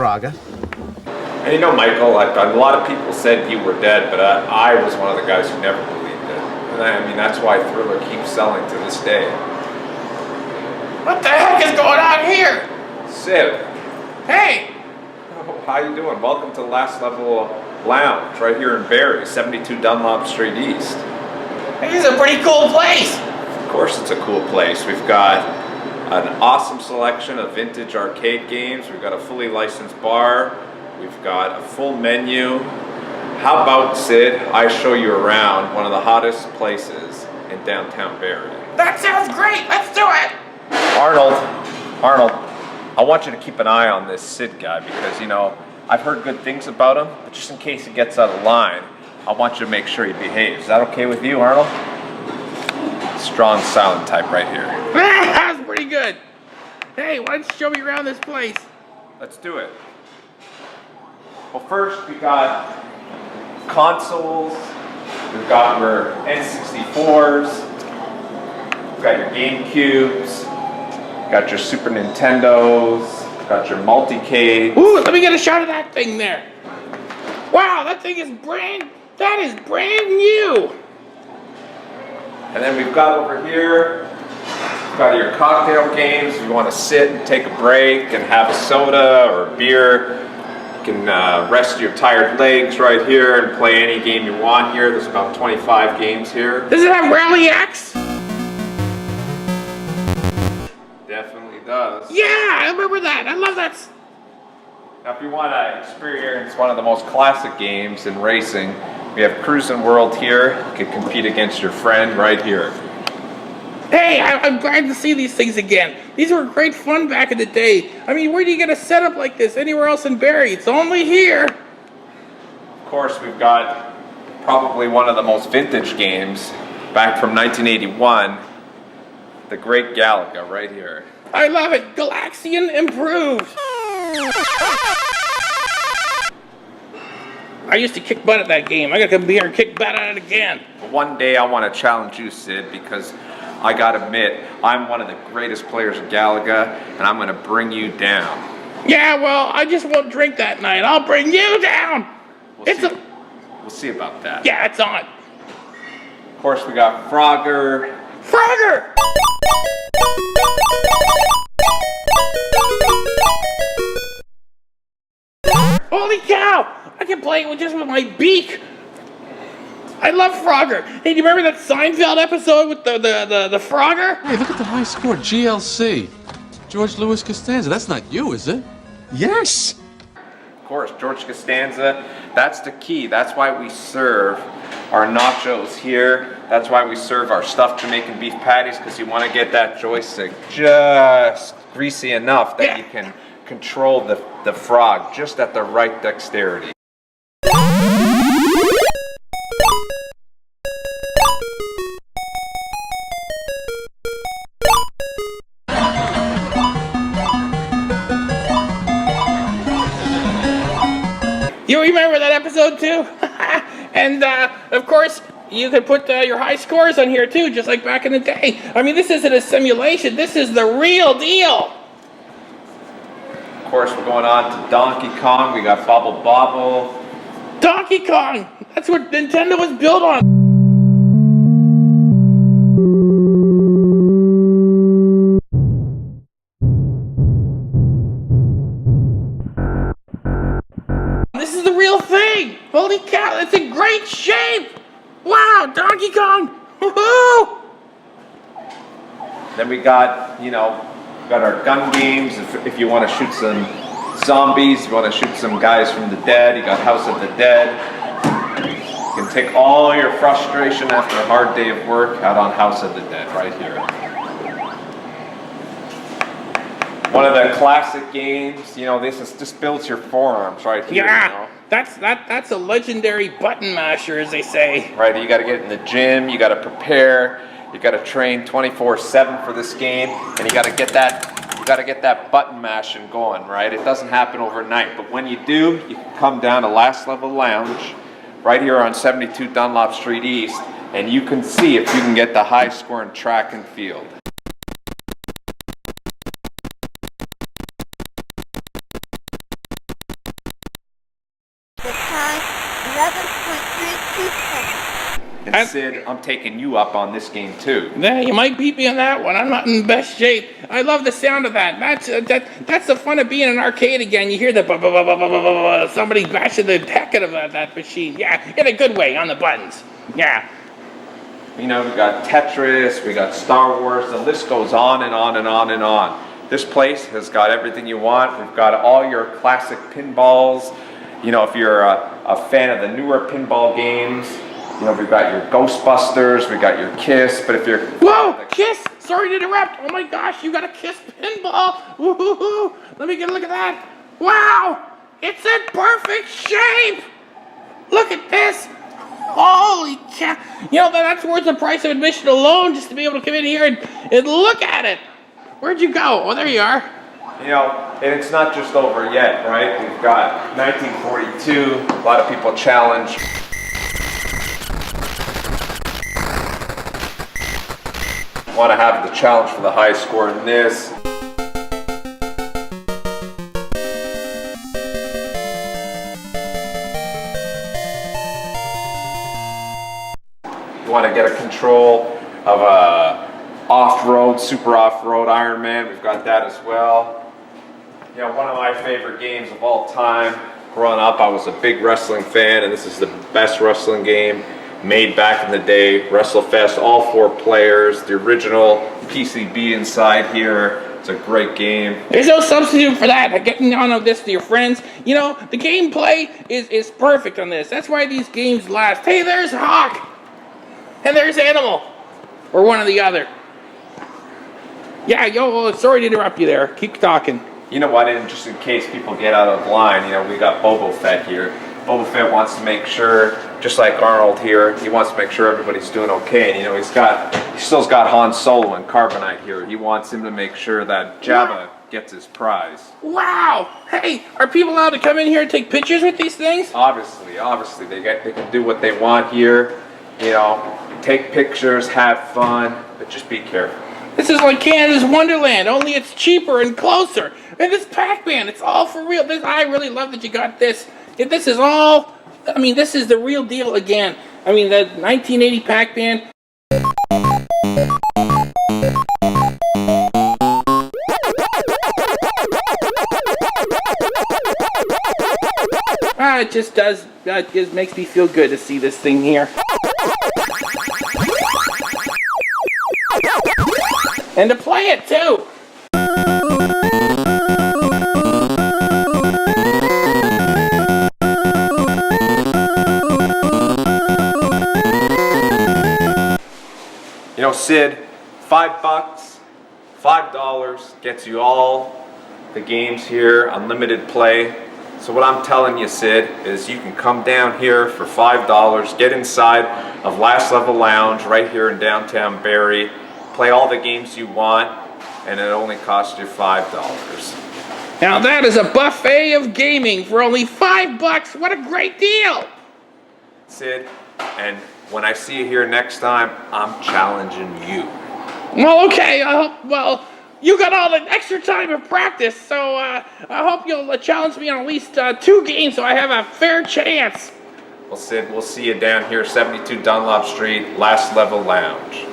Frogger. And you know, Michael, a lot of people said you were dead, but I was one of the guys who never believed it. And I mean, that's why Thriller keeps selling to this day. What the heck is going on here? Sid. Hey! Oh, how you doing? Welcome to the Last Level Lounge, right here in Barrie, 72 Dunlop Street East. This is a pretty cool place. Of course it's a cool place. We've got an awesome selection of vintage arcade games. We've got a fully licensed bar. We've got a full menu. How about, Sid, I show you around one of the hottest places in downtown Barrie? That sounds great. Let's do it. Arnold, I want you to keep an eye on this Sid guy because, you know, I've heard good things about him, but just in case he gets out of line, I want you to make sure he behaves. Is that okay with you, Arnold? Strong, silent type right here. That's pretty good. Hey, why don't you show me around this place? Let's do it. Well, first we got consoles. We've got your N64s. We've got your GameCubes. Got your Super Nintendos. Got your multicades. Ooh, let me get a shot of that thing there. Wow, that thing is that is brand new. And then we've got over here, we've got your cocktail games. If you want to sit and take a break and have a soda or a beer, you can rest your tired legs right here and play any game you want here. There's about 25 games here. Does it have Rally X? Definitely does. Yeah, I remember that. I love that. Now, if you want to experience one of the most classic games in racing, we have Cruisin' World here. You can compete against your friend right here. Hey, I'm glad to see these things again. These were great fun back in the day. I mean, where do you get a setup like this anywhere else in Barrie? It's only here. Of course, we've got probably one of the most vintage games back from 1981, the Great Galaga right here. I love it. Galaxian improved. I used to kick butt at that game. I gotta come here and kick butt at it again. But one day I want to challenge you, Sid, because I gotta admit, I'm one of the greatest players of Galaga, and I'm gonna bring you down. Yeah, well, I just won't drink that night. I'll bring you down. We'll see about that. Yeah, it's on. Of course, we got Frogger. Frogger! Holy cow! I can play it just with my beak. I love Frogger. Hey, do you remember that Seinfeld episode with the Frogger? Hey, look at the high score. GLC. George Louis Costanza. That's not you, is it? Yes! Of course, George Costanza. That's the key. That's why we serve our nachos here. That's why we serve our stuffed Jamaican beef patties, because you want to get that joystick just greasy enough that you can control the frog just at the right dexterity. You remember that episode too? And of course, you could put your high scores on here too, just like back in the day. I mean, this isn't a simulation. This is the real deal. Of course, we're going on to Donkey Kong. We got Bobble Bobble. Donkey Kong! That's what Nintendo was built on. This is the real thing! Holy cow, it's in great shape! Wow, Donkey Kong! Woohoo! Then we got, got our gun games. If you want to shoot some zombies, you want to shoot some guys from the dead, you got House of the Dead. You can take all your frustration after a hard day of work out on House of the Dead right here. One of the classic games, this builds your forearms right here. Yeah, that's a legendary button masher, as they say. Right, you got to get in the gym, you got to prepare, you got to train 24/7 for this game, and you got to get that button mashing going, right? It doesn't happen overnight, but when you do, you can come down to Last Level Lounge right here on 72 Dunlop Street East, and you can see if you can get the high score in track and field. And Sid, I'm taking you up on this game too. Yeah, you might beat me on that one. I'm not in the best shape. I love the sound of that. That's the fun of being in an arcade again. You hear the somebody bashing the heck out of that machine. Yeah, in a good way on the buttons. Yeah. You know, we got Tetris, we got Star Wars, the list goes on and on and on and on. This place has got everything you want. We've got all your classic pinballs. You know, if you're a fan of the newer pinball games, you know, we've got your Ghostbusters, we got your Kiss, but if you're... Whoa, Kiss! Sorry to interrupt. Oh my gosh, you got a Kiss pinball. Woo-hoo-hoo. Let me get a look at that. Wow, it's in perfect shape. Look at this. Holy cow. You know, that's worth the price of admission alone just to be able to come in here and look at it. Where'd you go? Oh, there you are. You know, and it's not just over yet, right? We've got 1942, a lot of people challenge. Want to have the challenge for the high score in this. You want to get a control of a off-road, super off-road Ironman. We've got that as well. You know, one of my favorite games of all time. Growing up, I was a big wrestling fan, and this is the best wrestling game made back in the day. WrestleFest, all 4 players, the original PCB inside here. It's a great game. There's no substitute for that. Getting on this to your friends. You know, the gameplay is perfect on this. That's why these games last. Hey, there's Hawk. And there's Animal. Or one or the other. Yeah, sorry to interrupt you there. Keep talking. You know what, and just in case people get out of line, you know, we got Boba Fett here. Boba Fett wants to make sure, just like Arnold here, he wants to make sure everybody's doing okay. And you know, he still's got Han Solo and Carbonite here. He wants him to make sure that Jabba gets his prize. Wow! Hey, are people allowed to come in here and take pictures with these things? Obviously, they can do what they want here. You know, take pictures, have fun, but just be careful. This is like Canada's Wonderland, only it's cheaper and closer. And this Pac-Man, it's all for real. I really love that you got this. This is all, I mean, this is the real deal again. I mean, the 1980 Pac-Man. It just does, it just makes me feel good to see this thing here. And to play it too. You know, Sid, $5, $5 gets you all the games here, unlimited play. So what I'm telling you, Sid, is you can come down here for $5, get inside of Last Level Lounge right here in downtown Barrie, play all the games you want, and it only costs you $5. Now that is a buffet of gaming for only $5. What a great deal! Sid, and when I see you here next time, I'm challenging you. Well, okay, well, you got all the extra time of practice, so I hope you'll challenge me on at least 2 games so I have a fair chance. Well, Sid, we'll see you down here, 72 Dunlop Street, Last Level Lounge.